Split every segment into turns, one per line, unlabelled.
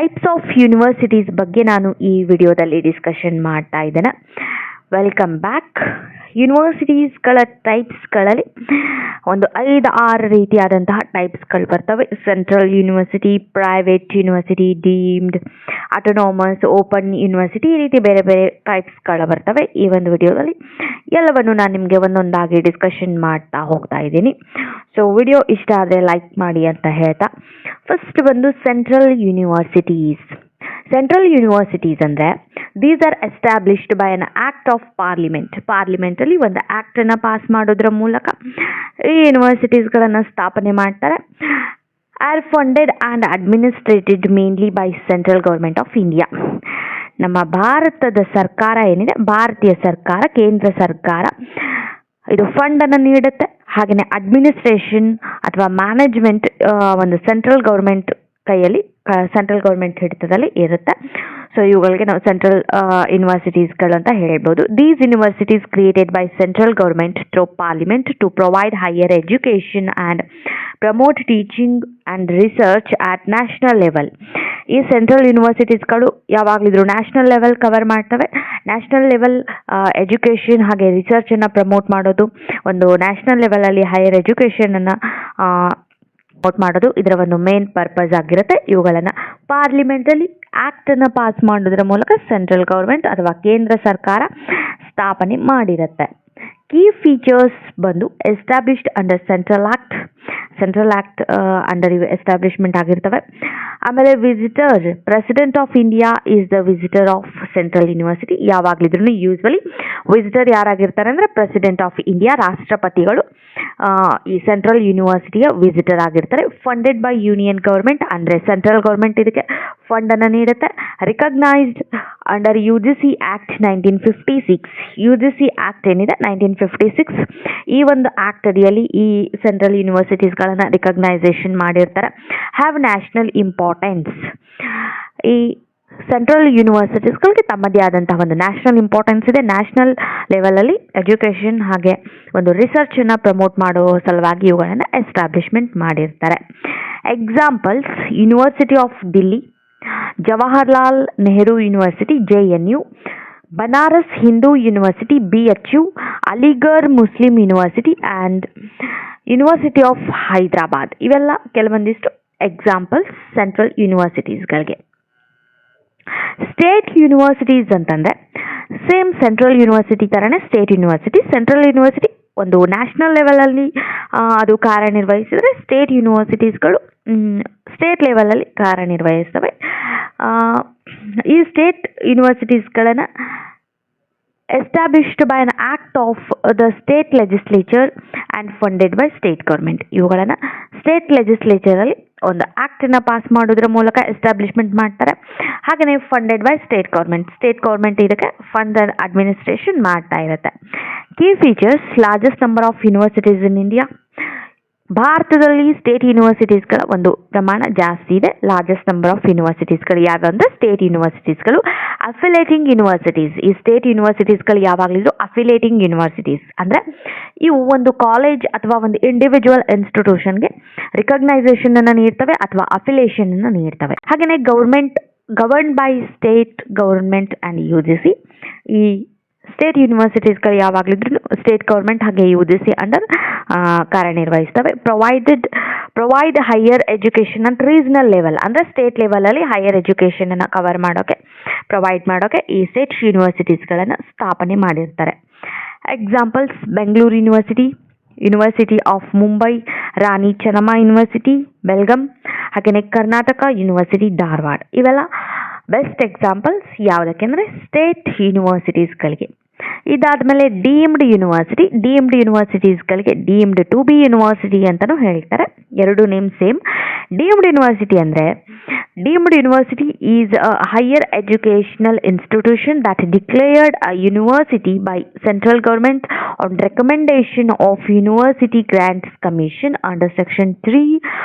Types of universities ಬಗ್ಗೆ ನಾನು ಈ ವಿಡಿಯೋದಲ್ಲಿ ಡಿಸ್ಕಷನ್ ಮಾಡ್ತಾ ಇದ್ದೇನೆ. Welcome back. ಯೂನಿವರ್ಸಿಟೀಸ್ಗಳ ಟೈಪ್ಸ್ಗಳಲ್ಲಿ ಒಂದು 5-6 ರೀತಿಯಾದಂತಹ ಟೈಪ್ಸ್ಗಳು ಬರ್ತವೆ. Central university, private university, deemed, autonomous, open university, ಈ ರೀತಿ ಬೇರೆ ಬೇರೆ ಟೈಪ್ಸ್ಗಳು ಬರ್ತವೆ. ಈ ಒಂದು ವಿಡಿಯೋದಲ್ಲಿ ಎಲ್ಲವನ್ನು ನಾನು ನಿಮಗೆ ಒಂದೊಂದಾಗಿ ಡಿಸ್ಕಷನ್ ಮಾಡ್ತಾ ಹೋಗ್ತಾ ಇದ್ದೀನಿ. ಸೊ ವಿಡಿಯೋ ಇಷ್ಟ ಆದರೆ ಲೈಕ್ ಮಾಡಿ ಅಂತ ಹೇಳ್ತಾ, ಫಸ್ಟ್ ಬಂದು ಸೆಂಟ್ರಲ್ ಯೂನಿವರ್ಸಿಟೀಸ್. ಸೆಂಟ್ರಲ್ ಯೂನಿವರ್ಸಿಟೀಸ್ ಅಂದರೆ these are established by an act of ಪಾರ್ಲಿಮೆಂಟಲ್ಲಿ ಒಂದು ಆ್ಯಕ್ಟನ್ನು ಪಾಸ್ ಮಾಡೋದ್ರ ಮೂಲಕ ಈ ಯೂನಿವರ್ಸಿಟೀಸ್ಗಳನ್ನು ಸ್ಥಾಪನೆ ಮಾಡ್ತಾರೆ. Are funded and administered mainly by central government of India. ನಮ್ಮ ಭಾರತದ ಸರ್ಕಾರ ಏನಿದೆ, ಭಾರತೀಯ ಸರ್ಕಾರ, ಕೇಂದ್ರ ಸರ್ಕಾರ ಇದು ಫಂಡನ್ನು ನೀಡುತ್ತೆ. ಹಾಗೆಯೇ ಅಡ್ಮಿನಿಸ್ಟ್ರೇಷನ್ ಅಥವಾ ಮ್ಯಾನೇಜ್ಮೆಂಟ್ ಒಂದು ಸೆಂಟ್ರಲ್ ಗೌರ್ಮೆಂಟ್ ಕೈಯಲ್ಲಿ, ಸೆಂಟ್ರಲ್ ಗೌರ್ಮೆಂಟ್ ಹಿಡಿತದಲ್ಲಿ ಇರುತ್ತೆ. ಸೊ ಇವುಗಳಿಗೆ ನಾವು ಸೆಂಟ್ರಲ್ ಯೂನಿವರ್ಸಿಟೀಸ್ಗಳು ಅಂತ ಹೇಳ್ಬೋದು. These universities created by central government through parliament to provide higher education and promote teaching and research at national level. ಈ ಸೆಂಟ್ರಲ್ ಯೂನಿವರ್ಸಿಟೀಸ್ಗಳು ಯಾವಾಗಲಿದ್ರು ನ್ಯಾಷನಲ್ ಲೆವೆಲ್ ಕವರ್ ಮಾಡ್ತವೆ. ನ್ಯಾಷನಲ್ ಲೆವೆಲ್ ಎಜುಕೇಷನ್ ಹಾಗೆ ರಿಸರ್ಚನ್ನು ಪ್ರಮೋಟ್ ಮಾಡೋದು, ಒಂದು ನ್ಯಾಷನಲ್ ಲೆವೆಲಲ್ಲಿ ಹೈಯರ್ ಎಜುಕೇಷನನ್ನು ಪ್ರಮೋಟ್ ಮಾಡೋದು ಇದರ ಒಂದು ಮೇನ್ ಪರ್ಪಸ್ ಆಗಿರುತ್ತೆ. ಇವುಗಳನ್ನು ಪಾರ್ಲಿಮೆಂಟಲ್ಲಿ ಆ್ಯಕ್ಟನ್ನು ಪಾಸ್ ಮಾಡೋದ್ರ ಮೂಲಕ ಸೆಂಟ್ರಲ್ ಗೌರ್ಮೆಂಟ್ ಅಥವಾ ಕೇಂದ್ರ ಸರ್ಕಾರ ಸ್ಥಾಪನೆ ಮಾಡಿರುತ್ತೆ. ಕೀ ಫೀಚರ್ಸ್ ಬಂದು established under central act under ಇವು ಎಸ್ಟಾಬ್ಲಿಷ್ಮೆಂಟ್ ಆಗಿರ್ತವೆ. ಆಮೇಲೆ visitor, president of India is the visitor of central university. ಯಾವಾಗಲಿದ್ರು ಯೂಸ್ವಲಿ ವಿಸಿಟರ್ ಯಾರಾಗಿರ್ತಾರೆ ಅಂದರೆ ಪ್ರೆಸಿಡೆಂಟ್ ಆಫ್ ಇಂಡಿಯಾ, ರಾಷ್ಟ್ರಪತಿಗಳು ಈ ಸೆಂಟ್ರಲ್ ಯೂನಿವರ್ಸಿಟಿಯ ವಿಸಿಟರ್ ಆಗಿರ್ತಾರೆ. ಫಂಡೆಡ್ ಬೈ ಯೂನಿಯನ್ ಗೌರ್ಮೆಂಟ್, ಅಂದರೆ ಸೆಂಟ್ರಲ್ ಗೌರ್ಮೆಂಟ್ ಇದಕ್ಕೆ ಫಂಡನ್ನು ನೀಡುತ್ತೆ. Recognised under UGC act 1956. UGC act ಏನಿದೆ 1956, ಈ ಒಂದು ಆ್ಯಕ್ಟ್ ಅಡಿಯಲ್ಲಿ ಈ ಸೆಂಟ್ರಲ್ ಯೂನಿವರ್ಸಿಟೀಸ್ಗಳನ್ನು ರಿಕಗ್ನೈಸೇಷನ್ ಮಾಡಿರ್ತಾರೆ. Have national importance. ಈ ಸೆಂಟ್ರಲ್ ಯೂನಿವರ್ಸಿಟೀಸ್ಗಳಿಗೆ ತಮ್ಮದೇ ಆದಂತಹ ಒಂದು ನ್ಯಾಷನಲ್ ಇಂಪಾರ್ಟೆನ್ಸ್ ಇದೆ. ನ್ಯಾಷನಲ್ ಲೆವೆಲಲ್ಲಿ ಎಜುಕೇಷನ್ ಹಾಗೆ ಒಂದು ರಿಸರ್ಚನ್ನು ಪ್ರಮೋಟ್ ಮಾಡೋ ಸಲುವಾಗಿ ಇವುಗಳನ್ನು ಎಸ್ಟಾಬ್ಲಿಷ್ಮೆಂಟ್ ಮಾಡಿರ್ತಾರೆ. Examples: university of Delhi, Jawaharlal Nehru university JNU, Banaras Hindu university BHU, Aligarh Muslim university and university of Hyderabad. ಇವೆಲ್ಲ ಕೆಲವೊಂದಿಷ್ಟು ಎಕ್ಸಾಂಪಲ್ಸ್ ಸೆಂಟ್ರಲ್ ಯೂನಿವರ್ಸಿಟೀಸ್ಗಳಿಗೆ. ಸ್ಟೇಟ್ ಯೂನಿವರ್ಸಿಟೀಸ್ ಅಂತಂದರೆ ಸೇಮ್ ಸೆಂಟ್ರಲ್ ಯೂನಿವರ್ಸಿಟಿ ಥರನೇ ಸ್ಟೇಟ್ ಯೂನಿವರ್ಸಿಟಿ. ಸೆಂಟ್ರಲ್ ಯೂನಿವರ್ಸಿಟಿ ಒಂದು ನ್ಯಾಷನಲ್ ಲೆವೆಲಲ್ಲಿ ಅದು ಕಾರ್ಯನಿರ್ವಹಿಸಿದರೆ, ಸ್ಟೇಟ್ ಯೂನಿವರ್ಸಿಟೀಸ್ಗಳು ಸ್ಟೇಟ್ ಲೆವೆಲಲ್ಲಿ ಕಾರ್ಯನಿರ್ವಹಿಸ್ತವೆ. ಈ ಸ್ಟೇಟ್ ಯೂನಿವರ್ಸಿಟೀಸ್ಗಳನ್ನು established by an act of the state legislature and funded by state government. ಇವುಗಳನ್ನು ಸ್ಟೇಟ್ ಲೆಜಿಸ್ಲೇಚರಲ್ಲಿ ಒಂದು ಆ್ಯಕ್ಟನ್ನು ಪಾಸ್ ಮಾಡೋದ್ರ ಮೂಲಕ ಎಸ್ಟಾಬ್ಲಿಷ್ಮೆಂಟ್ ಮಾಡ್ತಾರೆ. ಹಾಗೆಯೇ ಫಂಡೆಡ್ ಬೈ ಸ್ಟೇಟ್ ಗೌರ್ಮೆಂಟ್ ಇದಕ್ಕೆ ಫಂಡ್ ಆ್ಯಂಡ್ ಅಡ್ಮಿನಿಸ್ಟ್ರೇಷನ್ ಮಾಡ್ತಾ ಇರುತ್ತೆ. Key features: largest number of universities in India. ಭಾರತದಲ್ಲಿ ಸ್ಟೇಟ್ ಯೂನಿವರ್ಸಿಟೀಸ್ಗಳ ಒಂದು ಪ್ರಮಾಣ ಜಾಸ್ತಿ ಇದೆ. ಲಾರ್ಜೆಸ್ಟ್ ನಂಬರ್ ಆಫ್ ಯೂನಿವರ್ಸಿಟೀಸ್ಗಳು ಯಾವಂದರೆ ಸ್ಟೇಟ್ ಯೂನಿವರ್ಸಿಟೀಸ್ಗಳು. ಅಫಿಲೇಟಿಂಗ್ ಯೂನಿವರ್ಸಿಟೀಸ್, ಈ ಸ್ಟೇಟ್ ಯೂನಿವರ್ಸಿಟೀಸ್ಗಳು ಯಾವಾಗಲೂ ಅಫಿಲೇಟಿಂಗ್ ಯೂನಿವರ್ಸಿಟೀಸ್ ಅಂದರೆ ಇವು ಒಂದು ಕಾಲೇಜ್ ಅಥವಾ ಒಂದು ಇಂಡಿವಿಜುವಲ್ ಇನ್ಸ್ಟಿಟ್ಯೂಷನ್ಗೆ ರಿಕಗ್ನೈಸೇಷನನ್ನು ನೀಡ್ತವೆ ಅಥವಾ ಅಫಿಲೇಷನನ್ನು ನೀಡ್ತವೆ. ಹಾಗೆಯೇ governed by state government and UGC. ಈ ಸ್ಟೇಟ್ ಯೂನಿವರ್ಸಿಟೀಸ್ಗಳು ಯಾವಾಗಲಿದ್ರು ಸ್ಟೇಟ್ ಗೌರ್ಮೆಂಟ್ ಹಾಗೆ UGC ಅಂಡರ್ ಕಾರ್ಯನಿರ್ವಹಿಸ್ತವೆ. ಪ್ರೊವೈಡ್ ಹೈಯರ್ ಎಜುಕೇಷನ್ ಅಂತ ರೀಜನಲ್ ಲೆವೆಲ್ ಅಂದರೆ ಸ್ಟೇಟ್ ಲೆವೆಲಲ್ಲಿ ಹೈಯರ್ ಎಜುಕೇಷನನ್ನು ಕವರ್ ಮಾಡೋಕ್ಕೆ, ಪ್ರೊವೈಡ್ ಮಾಡೋಕ್ಕೆ ಈ ಸ್ಟೇಟ್ ಯೂನಿವರ್ಸಿಟೀಸ್ಗಳನ್ನು ಸ್ಥಾಪನೆ ಮಾಡಿರ್ತಾರೆ. Examples: Bengaluru university, university of Mumbai, Rani Chennamma university Belgaum, ಹಾಗೆಯೇ ಕರ್ನಾಟಕ ಯೂನಿವರ್ಸಿಟಿ ಧಾರವಾಡ. ಇವೆಲ್ಲ ಬೆಸ್ಟ್ ಎಕ್ಸಾಂಪಲ್ಸ್ ಯಾವುದಕ್ಕೆ ಅಂದರೆ ಸ್ಟೇಟ್ ಯೂನಿವರ್ಸಿಟೀಸ್ಗಳಿಗೆ. ಇದಾದಮೇಲೆ ಡೀಮ್ಡ್ ಯೂನಿವರ್ಸಿಟೀಸ್ಗಳಿಗೆ ಡೀಮ್ಡ್ ಟು ಬಿ ಯೂನಿವರ್ಸಿಟಿ ಅಂತಲೂ ಹೇಳ್ತಾರೆ. ಎರಡು ನೇಮ್ ಸೇಮ್. ಡೀಮ್ಡ್ ಯೂನಿವರ್ಸಿಟಿ ಅಂದರೆ deemed university is a higher educational institution that declared a university by central government on recommendation of university grants commission under section 3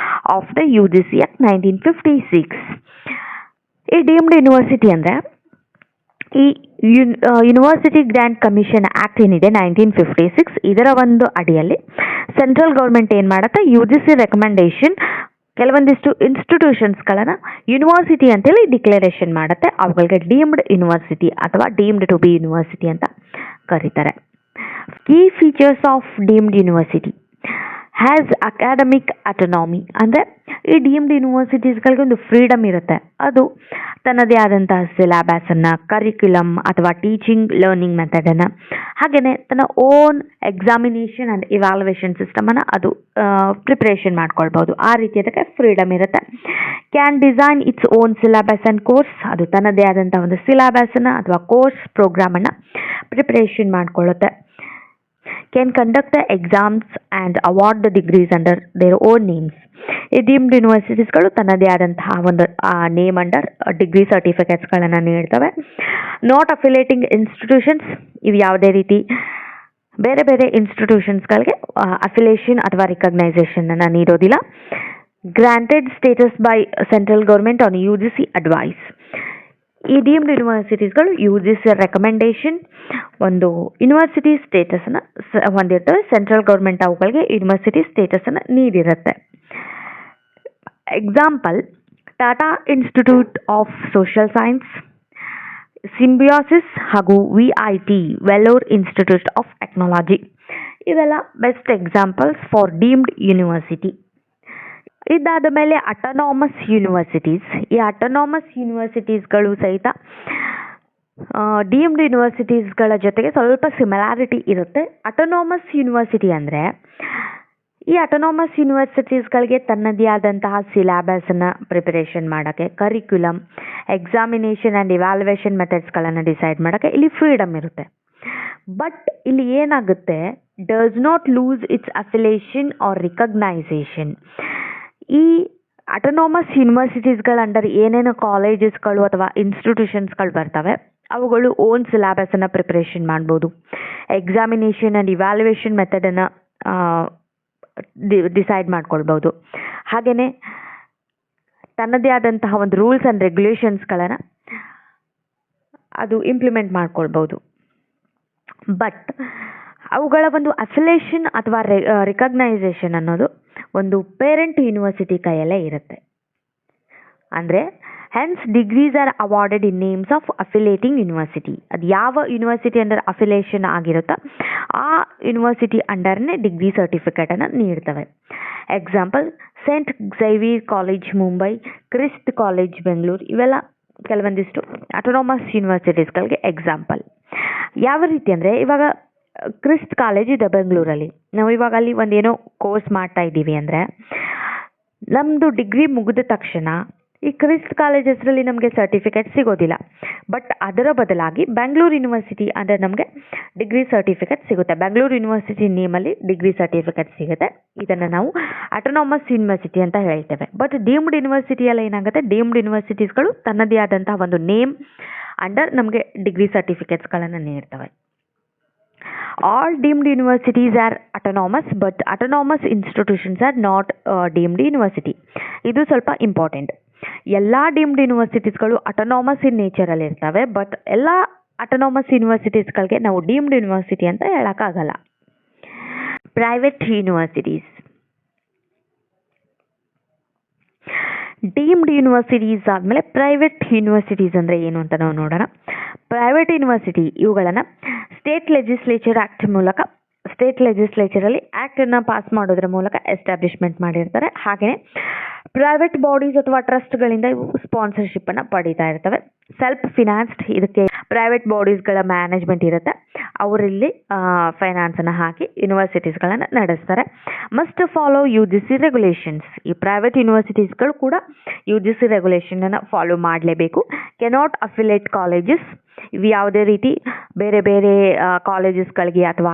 of the UGC act 1956. ಈ deemed university ಅಂದರೆ ಈ university grant commission act ಏನಿದೆ 1956, ಇದರ ಒಂದು ಅಡಿಯಲ್ಲಿ central government ಏನು ಮಾಡುತ್ತೆ, UGC recommendation ಕೆಲವೊಂದಿಷ್ಟು ಇನ್ಸ್ಟಿಟ್ಯೂಷನ್ಸ್ಗಳನ್ನು ಯೂನಿವರ್ಸಿಟಿ ಅಂತೇಳಿ ಡಿಕ್ಲರೇಷನ್ ಮಾಡುತ್ತೆ. ಅವುಗಳಿಗೆ ಡೀಮ್ಡ್ ಯೂನಿವರ್ಸಿಟಿ ಅಥವಾ ಡೀಮ್ಡ್ ಟು ಬಿ ಯೂನಿವರ್ಸಿಟಿ ಅಂತ ಕರೀತಾರೆ. Key features of deemed university has academic autonomy. ಅಂದರೆ ಈ ಡೀಮ್ಡ್ ಯೂನಿವರ್ಸಿಟೀಸ್ಗಳಿಗೆ ಒಂದು ಫ್ರೀಡಮ್ ಇರುತ್ತೆ. ಅದು ತನ್ನದೇ ಆದಂತಹ ಸಿಲೆಬಸನ್ನು, ಕರಿಕ್ಯುಲಮ್ ಅಥವಾ ಟೀಚಿಂಗ್ ಲರ್ನಿಂಗ್ ಮೆಥಡನ್ನು, ಹಾಗೆಯೇ ತನ್ನ ಓನ್ ಎಕ್ಸಾಮಿನೇಷನ್ ಆ್ಯಂಡ್ ಇವ್ಯಾಲ್ಯುವೇಷನ್ ಸಿಸ್ಟಮನ್ನು ಅದು ಪ್ರಿಪ್ರೇಷನ್ ಮಾಡ್ಕೊಳ್ಬೋದು. ಆ ರೀತಿ ಅದಕ್ಕೆ ಫ್ರೀಡಮ್ ಇರುತ್ತೆ. Can design its own syllabus and course. ಅದು ತನ್ನದೇ ಆದಂಥ ಒಂದು ಸಿಲೆಬಸನ್ನು ಅಥವಾ ಕೋರ್ಸ್ ಪ್ರೋಗ್ರಾಮನ್ನು ಪ್ರಿಪ್ರೇಷನ್ ಮಾಡ್ಕೊಳ್ಳುತ್ತೆ. Can conduct the exams and award the degrees under their own names. ಈ ಡೀಮ್ಡ್ ಯೂನಿವರ್ಸಿಟೀಸ್ಗಳು ತನ್ನದೇ ಆದಂತಹ ಒಂದು ನೇಮ್ ಅಂಡರ್ ಡಿಗ್ರಿ ಸರ್ಟಿಫಿಕೇಟ್ಸ್ಗಳನ್ನು ನೀಡ್ತವೆ. Not affiliating institutions. ಇವು ಯಾವುದೇ ರೀತಿ ಬೇರೆ ಬೇರೆ ಇನ್ಸ್ಟಿಟ್ಯೂಷನ್ಸ್ಗಳಿಗೆ ಅಫಿಲೇಷನ್ ಅಥವಾ ರಿಕಗ್ನೈಸೇಷನನ್ನು ನೀಡೋದಿಲ್ಲ. Granted status by central government on UGC advice. ಈ ಡೀಮ್ಡ್ ಯೂನಿವರ್ಸಿಟೀಸ್ಗಳು UGC ರೆಕಮೆಂಡೇಶನ್ ಒಂದು ಯೂನಿವರ್ಸಿಟಿ ಸ್ಟೇಟಸನ್ನು ಹೊಂದಿರ್ತವೆ. ಸೆಂಟ್ರಲ್ ಗೌರ್ಮೆಂಟ್ ಅವುಗಳಿಗೆ ಯೂನಿವರ್ಸಿಟಿ ಸ್ಟೇಟಸನ್ನು ನೀಡಿರುತ್ತೆ. Example: Tata institute of social science, Symbiosis ಹಾಗೂ VIT Vellore institute of technology. ಇವೆಲ್ಲ best examples for deemed university. ಇದಾದ ಮೇಲೆ ಅಟಾನಮಸ್ ಯೂನಿವರ್ಸಿಟೀಸ್. ಈ ಅಟಾನಮಸ್ ಯೂನಿವರ್ಸಿಟೀಸ್ಗಳು ಸಹಿತ ಡೀಮ್ಡ್ ಯೂನಿವರ್ಸಿಟೀಸ್ಗಳ ಜೊತೆಗೆ ಸ್ವಲ್ಪ ಸಿಮಿಲಾರಿಟಿ ಇರುತ್ತೆ. ಅಟಾನಮಸ್ ಯೂನಿವರ್ಸಿಟಿ ಅಂದರೆ ಈ ಅಟಾನಮಸ್ ಯೂನಿವರ್ಸಿಟೀಸ್ಗಳಿಗೆ ತನ್ನದೇ ಆದಂತಹ ಸಿಲೆಬಸನ್ನು ಪ್ರಿಪರೇಷನ್ ಮಾಡೋಕ್ಕೆ, ಕರಿಕ್ಯುಲಮ್, ಎಕ್ಸಾಮಿನೇಷನ್ ಆ್ಯಂಡ್ ಇವ್ಯಾಲ್ಯುವೇಷನ್ ಮೆಥಡ್ಸ್ಗಳನ್ನು ಡಿಸೈಡ್ ಮಾಡೋಕ್ಕೆ ಇಲ್ಲಿ ಫ್ರೀಡಮ್ ಇರುತ್ತೆ. ಬಟ್ ಇಲ್ಲಿ ಏನಾಗುತ್ತೆ, does not lose its affiliation or recognisation. ಈ ಅಟಾನಮಸ್ ಯೂನಿವರ್ಸಿಟೀಸ್ಗಳ ಅಂಡರ್ ಏನೇನು ಕಾಲೇಜಸ್ಗಳು ಅಥವಾ ಇನ್ಸ್ಟಿಟ್ಯೂಷನ್ಸ್ಗಳು ಬರ್ತವೆ ಅವುಗಳು ಓನ್ ಸಿಲೆಬಸನ್ನು ಪ್ರಿಪ್ರೇಷನ್ ಮಾಡ್ಬೋದು. ಎಕ್ಸಾಮಿನೇಷನ್ ಆ್ಯಂಡ್ ಇವ್ಯಾಲ್ಯುವೇಷನ್ ಮೆಥಡನ್ನು ಡಿಸೈಡ್ ಮಾಡ್ಕೊಳ್ಬೋದು. ಹಾಗೆಯೇ ತನ್ನದೇ ಆದಂತಹ ಒಂದು ರೂಲ್ಸ್ ಆ್ಯಂಡ್ ರೆಗ್ಯುಲೇಷನ್ಸ್ಗಳನ್ನು ಅದು ಇಂಪ್ಲಿಮೆಂಟ್ ಮಾಡ್ಕೊಳ್ಬೋದು. ಬಟ್ ಅವುಗಳ ಒಂದು ಅಫಿಲೇಷನ್ ಅಥವಾ ರಿಕಗ್ನೈಸೇಷನ್ ಅನ್ನೋದು ಒಂದು ಪೇರೆಂಟ್ ಯೂನಿವರ್ಸಿಟಿ ಕೈಯಲ್ಲೇ ಇರುತ್ತೆ. ಅಂದರೆ hence degrees are awarded in names of affiliating university. ಅದು ಯಾವ ಯೂನಿವರ್ಸಿಟಿ ಅಂಡರ್ ಅಫಿಲೇಷನ್ ಆಗಿರುತ್ತೋ ಆ ಯೂನಿವರ್ಸಿಟಿ ಅಂಡರ್ನೇ ಡಿಗ್ರಿ ಸರ್ಟಿಫಿಕೇಟನ್ನು ನೀಡ್ತವೆ. Example: Saint Xavier college Mumbai, Christ college Bengaluru. ಇವೆಲ್ಲ ಕೆಲವೊಂದಿಷ್ಟು ಅಟಾನಮಸ್ ಯೂನಿವರ್ಸಿಟೀಸ್ಗಳಿಗೆ ಎಕ್ಸಾಂಪಲ್. ಯಾವ ರೀತಿ ಅಂದರೆ, ಇವಾಗ ಕ್ರಿಸ್ಟ್ ಕಾಲೇಜ್ ಇದೆ ಬೆಂಗಳೂರಲ್ಲಿ. ನಾವು ಇವಾಗ ಅಲ್ಲಿ ಒಂದೇನೋ ಕೋರ್ಸ್ ಮಾಡ್ತಾ ಇದ್ದೀವಿ ಅಂದರೆ ನಮ್ಮದು ಡಿಗ್ರಿ ಮುಗಿದ ತಕ್ಷಣ ಈ ಕ್ರಿಸ್ಟ್ ಕಾಲೇಜ್ ಹೆಸರಲ್ಲಿ ನಮಗೆ ಸರ್ಟಿಫಿಕೇಟ್ ಸಿಗೋದಿಲ್ಲ. ಬಟ್ ಅದರ ಬದಲಾಗಿ ಬೆಂಗಳೂರು ಯೂನಿವರ್ಸಿಟಿ ಅಂದರೆ ನಮಗೆ ಡಿಗ್ರಿ ಸರ್ಟಿಫಿಕೇಟ್ ಸಿಗುತ್ತೆ. ಬೆಂಗಳೂರು ಯೂನಿವರ್ಸಿಟಿ ನೇಮಲ್ಲಿ ಡಿಗ್ರಿ ಸರ್ಟಿಫಿಕೇಟ್ ಸಿಗುತ್ತೆ. ಇದನ್ನು ನಾವು ಅಟಾನಮಸ್ ಯೂನಿವರ್ಸಿಟಿ ಅಂತ ಹೇಳ್ತೇವೆ. ಬಟ್ ಡೀಮ್ಡ್ ಯೂನಿವರ್ಸಿಟಿಯಲ್ಲಿ ಏನಾಗುತ್ತೆ, ಡೀಮ್ಡ್ ಯೂನಿವರ್ಸಿಟೀಸ್ಗಳು ತನ್ನದೇ ಆದಂತಹ ಒಂದು ನೇಮ್ ಅಂಡರ್ ನಮಗೆ ಡಿಗ್ರಿ ಸರ್ಟಿಫಿಕೇಟ್ಸ್ಗಳನ್ನು ನೀಡ್ತವೆ. All deemed universities are autonomous, but autonomous institutions are not deemed university. ಇದು ಸ್ವಲ್ಪ ಇಂಪಾರ್ಟೆಂಟ್. ಎಲ್ಲ ಡೀಮ್ಡ್ ಯೂನಿವರ್ಸಿಟೀಸ್ಗಳು ಅಟಾನಮಸ್ ಇನ್ ನೇಚರಲ್ಲಿ ಇರ್ತವೆ. ಬಟ್ ಎಲ್ಲ ಅಟಾನಮಸ್ ಯೂನಿವರ್ಸಿಟೀಸ್ಗಳಿಗೆ ನಾವು ಡೀಮ್ಡ್ ಯೂನಿವರ್ಸಿಟಿ ಅಂತ ಹೇಳೋಕ್ಕಾಗಲ್ಲ. Private universities. ಡೀಮ್ಡ್ ಯೂನಿವರ್ಸಿಟೀಸ್ ಆದಮೇಲೆ ಪ್ರೈವೇಟ್ ಯೂನಿವರ್ಸಿಟೀಸ್ ಅಂದರೆ ಏನು ಅಂತ ನಾವು ನೋಡೋಣ. ಪ್ರೈವೇಟ್ ಯೂನಿವರ್ಸಿಟಿ ಇವುಗಳನ್ನು ಸ್ಟೇಟ್ ಲೆಜಿಸ್ಲೇಚರ್ ಆ್ಯಕ್ಟ್ ಮೂಲಕ, ಸ್ಟೇಟ್ ಲೆಜಿಸ್ಲೇಚರಲ್ಲಿ ಆ್ಯಕ್ಟನ್ನು ಪಾಸ್ ಮಾಡೋದ್ರ ಮೂಲಕ ಎಸ್ಟಾಬ್ಲಿಷ್ಮೆಂಟ್ ಮಾಡಿರ್ತಾರೆ. ಹಾಗೆಯೇ ಪ್ರೈವೇಟ್ ಬಾಡೀಸ್ ಅಥವಾ ಟ್ರಸ್ಟ್ಗಳಿಂದ ಇವು ಸ್ಪಾನ್ಸರ್ಶಿಪ್ಪನ್ನು ಪಡೀತಾ ಇರ್ತವೆ. ಸೆಲ್ಫ್ ಫಿನಾನ್ಸ್ಡ್. ಇದಕ್ಕೆ ಪ್ರೈವೇಟ್ ಬಾಡೀಸ್ಗಳ ಮ್ಯಾನೇಜ್ಮೆಂಟ್ ಇರುತ್ತೆ. ಅವರಲ್ಲಿ ಫೈನಾನ್ಸನ್ನು ಹಾಕಿ ಯೂನಿವರ್ಸಿಟೀಸ್ಗಳನ್ನು ನಡೆಸ್ತಾರೆ. Must follow UGC regulations. ಈ ಪ್ರೈವೇಟ್ ಯೂನಿವರ್ಸಿಟೀಸ್ಗಳು ಕೂಡ UGC ರೆಗ್ಯುಲೇಷನನ್ನು ಫಾಲೋ ಮಾಡಲೇಬೇಕು. Cannot affiliate colleges. ಇವು ಯಾವುದೇ ರೀತಿ ಬೇರೆ ಬೇರೆ ಕಾಲೇಜಸ್ಗಳಿಗೆ ಅಥವಾ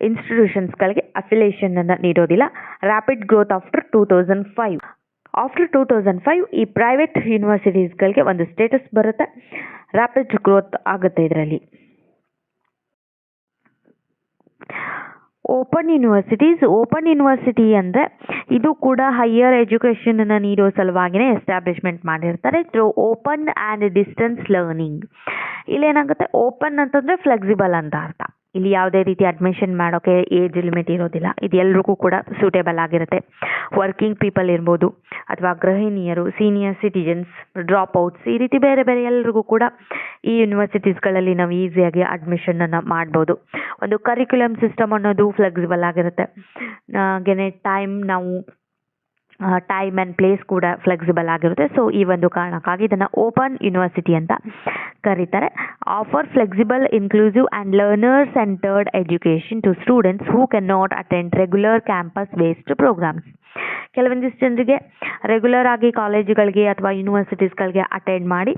ಇನ್ಸ್ಟಿಟ್ಯೂಷನ್ಸ್ಗಳಿಗೆ ಅಫಿಲೇಷನನ್ನು ನೀಡೋದಿಲ್ಲ. Rapid growth after 2005. ಆಫ್ಟರ್ 2005 ಈ ಪ್ರೈವೇಟ್ ಯೂನಿವರ್ಸಿಟೀಸ್ಗಳಿಗೆ ಒಂದು ಸ್ಟೇಟಸ್ ಬರುತ್ತೆ. ರ್ಯಾಪಿಡ್ ಗ್ರೋತ್ ಆಗುತ್ತೆ ಇದರಲ್ಲಿ. Open universities. ಓಪನ್ ಯೂನಿವರ್ಸಿಟಿ ಅಂದರೆ ಇದು ಕೂಡ ಹೈಯರ್ ಎಜುಕೇಷನನ್ನು ನೀಡೋ ಸಲುವಾಗಿಯೇ ಎಸ್ಟಾಬ್ಲಿಷ್ಮೆಂಟ್ ಮಾಡಿರ್ತಾರೆ. Through open and distance learning. ಇಲ್ಲೇನಾಗುತ್ತೆ, ಓಪನ್ ಅಂತಂದರೆ ಫ್ಲೆಕ್ಸಿಬಲ್ ಅಂತ ಅರ್ಥ. ಇಲ್ಲಿ ಯಾವುದೇ ರೀತಿ ಅಡ್ಮಿಷನ್ ಮಾಡೋಕ್ಕೆ ಏಜ್ ಲಿಮಿಟ್ ಇರೋದಿಲ್ಲ. ಇದು ಎಲ್ರಿಗೂ ಕೂಡ ಸೂಟೇಬಲ್ ಆಗಿರುತ್ತೆ. ವರ್ಕಿಂಗ್ ಪೀಪಲ್ ಇರ್ಬೋದು ಅಥವಾ ಗೃಹಿಣಿಯರು, ಸೀನಿಯರ್ ಸಿಟಿಜನ್ಸ್, ಡ್ರಾಪ್ ಔಟ್ಸ್, ಈ ರೀತಿ ಬೇರೆ ಬೇರೆ ಎಲ್ರಿಗೂ ಕೂಡ ಈ ಯೂನಿವರ್ಸಿಟೀಸ್ಗಳಲ್ಲಿ ನಾವು ಈಸಿಯಾಗಿ ಅಡ್ಮಿಷನನ್ನು ಮಾಡ್ಬೋದು. ಒಂದು ಕರಿಕ್ಯುಲಮ್ ಸಿಸ್ಟಮ್ ಅನ್ನೋದು ಫ್ಲೆಕ್ಸಿಬಲ್ ಆಗಿರುತ್ತೆ. ಹಾಗೆಯೇ ಟೈಮ್ ಆ್ಯಂಡ್ ಪ್ಲೇಸ್ ಕೂಡ ಫ್ಲೆಕ್ಸಿಬಲ್ ಆಗಿರುತ್ತೆ. ಸೊ ಈ ಒಂದು ಕಾರಣಕ್ಕಾಗಿ ಇದನ್ನು ಓಪನ್ ಯೂನಿವರ್ಸಿಟಿ ಅಂತ ಕರೀತಾರೆ. Offer flexible, inclusive and learner centred education to students who can not attend regular campus based programmes. ಕೆಲವೊಂದಿಷ್ಟು ಜನರಿಗೆ ರೆಗ್ಯುಲರ್ ಆಗಿ ಕಾಲೇಜುಗಳಿಗೆ ಅಥವಾ ಯೂನಿವರ್ಸಿಟೀಸ್ಗಳಿಗೆ ಅಟೆಂಡ್ ಮಾಡಿ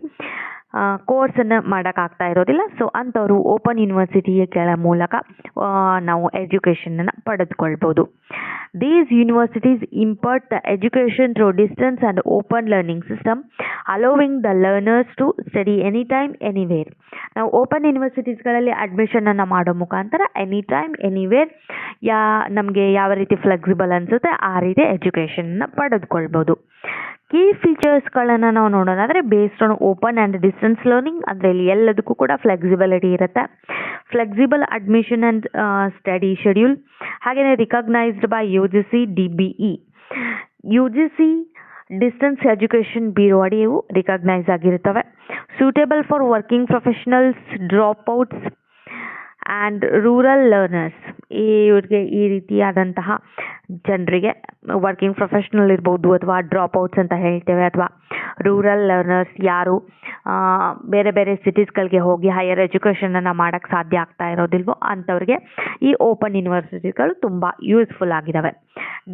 ಕೋರ್ಸನ್ನು ಮಾಡೋಕ್ಕಾಗ್ತಾ ಇರೋದಿಲ್ಲ. ಸೊ ಅಂಥವರು ಓಪನ್ ಯೂನಿವರ್ಸಿಟಿಗಳ ಮೂಲಕ ನಾವು ಎಜುಕೇಷನನ್ನು ಪಡೆದುಕೊಳ್ಬೋದು. These universities impart the education through distance and open learning system, allowing the learners to study anytime, anywhere. ನಾವು ಓಪನ್ ಯೂನಿವರ್ಸಿಟೀಸ್ಗಳಲ್ಲಿ ಅಡ್ಮಿಷನನ್ನು ಮಾಡೋ ಮುಖಾಂತರ ಎನಿ ಟೈಮ್ ಎನಿವೇರ್ ನಮಗೆ ಯಾವ ರೀತಿ ಫ್ಲೆಕ್ಸಿಬಲ್ ಅನಿಸುತ್ತೆ ಆ ರೀತಿ ಎಜುಕೇಷನನ್ನು ಪಡೆದುಕೊಳ್ಬೋದು. ಕೀ ಫೀಚರ್ಸ್ಗಳನ್ನು ನಾವು ನೋಡೋದಾದರೆ based on open and distance learning, ಅಂದರೆ ಇಲ್ಲಿ ಎಲ್ಲದಕ್ಕೂ ಕೂಡ ಫ್ಲೆಕ್ಸಿಬಿಲಿಟಿ ಇರುತ್ತೆ. Flexible admission and study schedule, ಹಾಗೆಯೇ recognised by UGC DBE. UGC distance education bureau ಅಡಿಯೂ ರಿಕಗ್ನೈಸ್ ಆಗಿರ್ತವೆ. Suitable for working professionals, drop outs and rural learners. ಇವ್ರಿಗೆ ಈ ರೀತಿಯಾದಂತಹ ಜನರಿಗೆ ವರ್ಕಿಂಗ್ ಪ್ರೊಫೆಷ್ನಲ್ ಇರ್ಬೋದು ಅಥವಾ ಡ್ರಾಪ್ ಔಟ್ಸ್ ಅಂತ ಹೇಳ್ತೇವೆ, ಅಥವಾ ರೂರಲ್ ಲರ್ನರ್ಸ್ ಯಾರು ಬೇರೆ ಬೇರೆ ಸಿಟೀಸ್ಗಳಿಗೆ ಹೋಗಿ ಹೈಯರ್ ಎಜುಕೇಷನನ್ನು ಮಾಡೋಕ್ಕೆ ಸಾಧ್ಯ ಆಗ್ತಾ ಇರೋದಿಲ್ವೋ ಅಂಥವ್ರಿಗೆ ಈ ಓಪನ್ ಯೂನಿವರ್ಸಿಟಿಗಳು ತುಂಬ ಯೂಸ್ಫುಲ್ ಆಗಿದ್ದಾವೆ.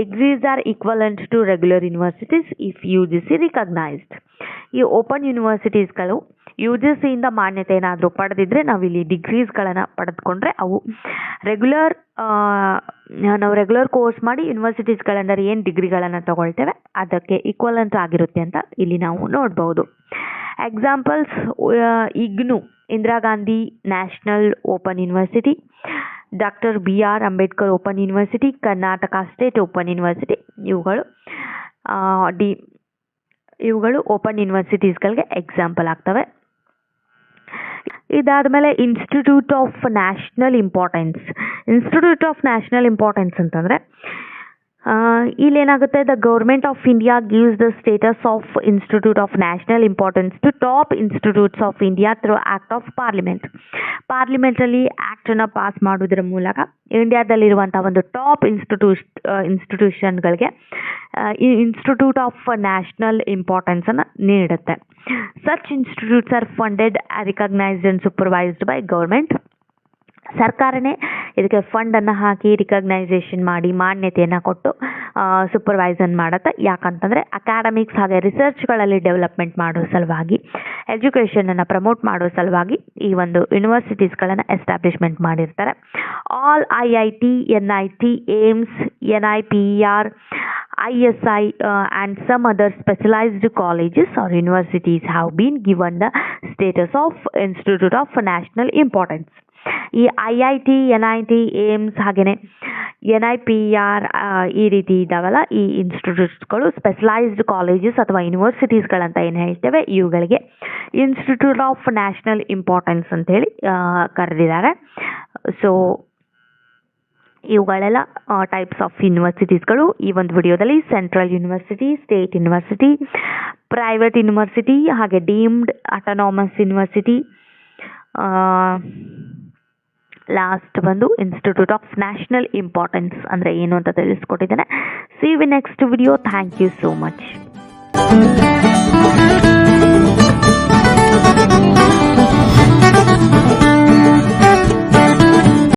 Degrees are equivalent to regular universities if UGC recognised. ಈ ಓಪನ್ ಯೂನಿವರ್ಸಿಟೀಸ್ಗಳು UGCಯಿಂದ ಮಾನ್ಯತೆ ಏನಾದರೂ ಪಡೆದಿದ್ರೆ ನಾವಿಲ್ಲಿ ಡಿಗ್ರೀಸ್ಗಳನ್ನು ಪಡೆದುಕೊಂಡ್ರೆ ಅವು ನಾವು ರೆಗ್ಯುಲರ್ ಕೋರ್ಸ್ ಮಾಡಿ ಯೂನಿವರ್ಸಿಟೀಸ್ಗಳಂದರೆ ಏನು ಡಿಗ್ರಿಗಳನ್ನು ತಗೊಳ್ತೇವೆ ಅದಕ್ಕೆ ಈಕ್ವಲೆಂಟ್ ಆಗಿರುತ್ತೆ ಅಂತ ಇಲ್ಲಿ ನಾವು ನೋಡ್ಬೋದು. Examples: IGNOU Indira Gandhi national open university, doctor BR Ambedkar open university, Karnataka state open university, ಇವುಗಳು ಓಪನ್ ಯೂನಿವರ್ಸಿಟೀಸ್ಗಳಿಗೆ ಎಕ್ಸಾಂಪಲ್ ಆಗ್ತವೆ. ಇದಾದಮೇಲೆ institute of national importance. Institute of national importance ಅಂತಂದರೆ ಇಲ್ಲೇನಾಗುತ್ತೆ, the government of India gives the status of institute of national importance to top institutes of India through act of parliament. ಪಾರ್ಲಿಮೆಂಟಲ್ಲಿ ಆ್ಯಕ್ಟನ್ನು pass ಮಾಡೋದ್ರ ಮೂಲಕ ಇಂಡಿಯಾದಲ್ಲಿರುವಂಥ ಒಂದು top ಇನ್ಸ್ಟಿಟ್ಯೂಷನ್ಗಳಿಗೆ ಈ institute of national ಇಂಪಾರ್ಟೆನ್ಸನ್ನು ನೀಡುತ್ತೆ. Such institutes are funded, recognised and supervised by government. ಸರ್ಕಾರನೇ ಇದಕ್ಕೆ ಫಂಡನ್ನು ಹಾಕಿ ರಿಕಗ್ನೈಸೇಷನ್ ಮಾಡಿ ಮಾನ್ಯತೆಯನ್ನು ಕೊಟ್ಟು ಸೂಪರ್ವೈಸನ್ ಮಾಡುತ್ತೆ. ಯಾಕಂತಂದರೆ ಅಕಾಡೆಮಿಕ್ಸ್ ಹಾಗೆ ರಿಸರ್ಚ್ಗಳಲ್ಲಿ ಡೆವಲಪ್ಮೆಂಟ್ ಮಾಡೋ ಸಲುವಾಗಿ, ಎಜುಕೇಷನನ್ನು ಪ್ರಮೋಟ್ ಮಾಡೋ ಸಲುವಾಗಿ ಈ ಒಂದು ಯೂನಿವರ್ಸಿಟೀಸ್ಗಳನ್ನು ಎಸ್ಟಾಬ್ಲಿಷ್ಮೆಂಟ್ ಮಾಡಿರ್ತಾರೆ. All IIT, NIT, AIMS, NIPER, ISI and some other specialized colleges or universities have been given the status of Institute of National Importance. ಈ IIT, NIT, AIMS ಹಾಗೆಯೇ NIPER ಈ ರೀತಿ ಇದ್ದಾವಲ್ಲ, ಈ ಇನ್ಸ್ಟಿಟ್ಯೂಟ್ಸ್ಗಳು ಸ್ಪೆಷಲೈಸ್ಡ್ ಕಾಲೇಜಸ್ ಅಥವಾ ಯೂನಿವರ್ಸಿಟೀಸ್ಗಳಂತ ಏನು ಹೇಳ್ತೇವೆ, ಇವುಗಳಿಗೆ ಇನ್ಸ್ಟಿಟ್ಯೂಟ್ ಆಫ್ ನ್ಯಾಷನಲ್ ಇಂಪಾರ್ಟೆನ್ಸ್ ಅಂತೇಳಿ ಕರೆದಿದ್ದಾರೆ. ಸೊ ಇವುಗಳೆಲ್ಲ ಟೈಪ್ಸ್ ಆಫ್ ಯೂನಿವರ್ಸಿಟೀಸ್ಗಳು ಈ ಒಂದು ವಿಡಿಯೋದಲ್ಲಿ central university, state university, private university ಹಾಗೆ ಡೀಮ್ಡ್ ಅಟಾನಮಸ್ ಯೂನಿವರ್ಸಿಟಿ, ಲಾಸ್ಟ್ ಬಂದು ಇನ್ಸ್ಟಿಟ್ಯೂಟ್ ಆಫ್ ನ್ಯಾಷನಲ್ ಇಂಪಾರ್ಟೆನ್ಸ್ ಅಂದರೆ ಏನು ಅಂತ ತಿಳಿಸ್ಕೊಟ್ಟಿದ್ದೇನೆ. See you next video. Thank you so much.